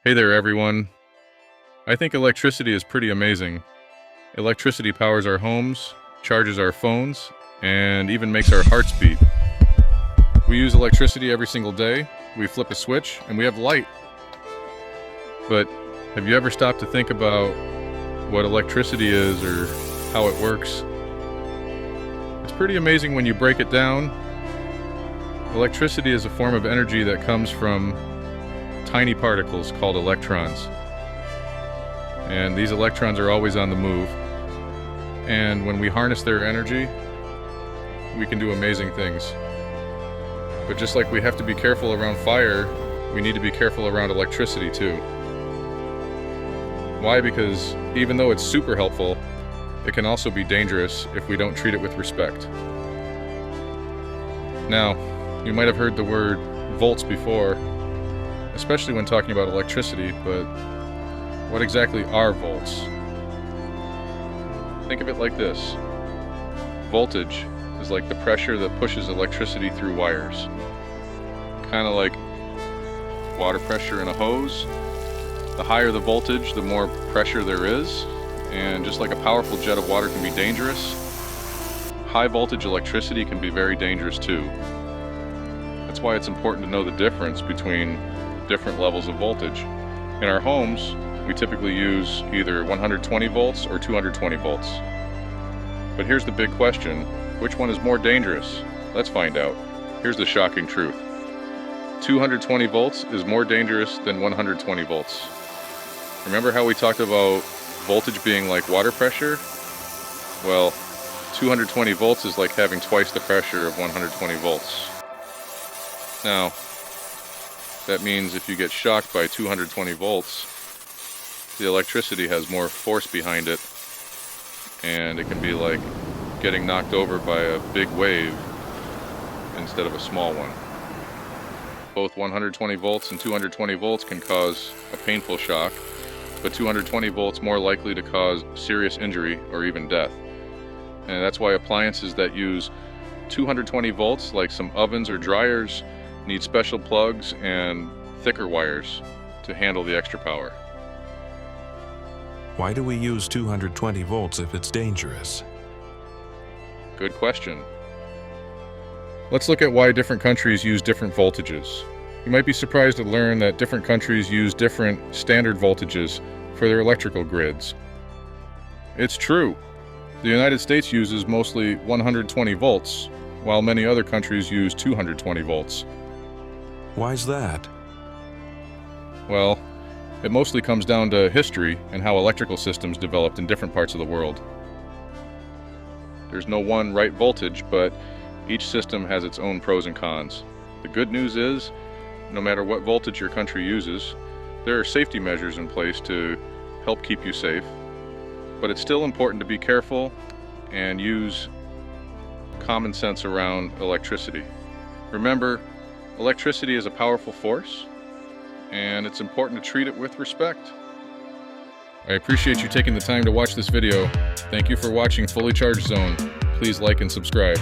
Hey there, everyone. I think electricity is pretty amazing. Electricity powers our homes, charges our phones, and even makes our hearts beat. We use electricity every single day. We flip a switch, and we have light. But have you ever stopped to think about what electricity is or how it works? It's pretty amazing when you break it down. Electricity is a form of energy that comes from tiny particles called electrons. And these electrons are always on the move. And when we harness their energy, we can do amazing things. But just like we have to be careful around fire, we need to be careful around electricity too. Why? Because even though it's super helpful, it can also be dangerous if we don't treat it with respect. Now, you might have heard the word volts before, especially when talking about electricity, but what exactly are volts? Think of it like this. Voltage is like the pressure that pushes electricity through wires. Kind of like water pressure in a hose. The higher the voltage, the more pressure there is, and just like a powerful jet of water can be dangerous, high voltage electricity can be very dangerous too. That's why it's important to know the difference between different levels of voltage. In our homes, we typically use either 120 volts or 220 volts. But here's the big question, which one is more dangerous? Let's find out. Here's the shocking truth. 220 volts is more dangerous than 120 volts. Remember how we talked about voltage being like water pressure? Well, 220 volts is like having twice the pressure of 120 volts. Now, that means if you get shocked by 220 volts, the electricity has more force behind it, and it can be like getting knocked over by a big wave instead of a small one. Both 120 volts and 220 volts can cause a painful shock, but 220 volts more likely to cause serious injury or even death. And that's why appliances that use 220 volts, like some ovens or dryers, need special plugs and thicker wires to handle the extra power. Why do we use 220 volts if it's dangerous? Good question. Let's look at why different countries use different voltages. You might be surprised to learn that different countries use different standard voltages for their electrical grids. It's true. The United States uses mostly 120 volts, while many other countries use 220 volts. Why's that? Well, it mostly comes down to history and how electrical systems developed in different parts of the world. There's no one right voltage, but each system has its own pros and cons. The good news is, no matter what voltage your country uses, there are safety measures in place to help keep you safe. But it's still important to be careful and use common sense around electricity. Remember, electricity is a powerful force, and it's important to treat it with respect. I appreciate you taking the time to watch this video. Thank you for watching Fully Charged Zone. Please like and subscribe.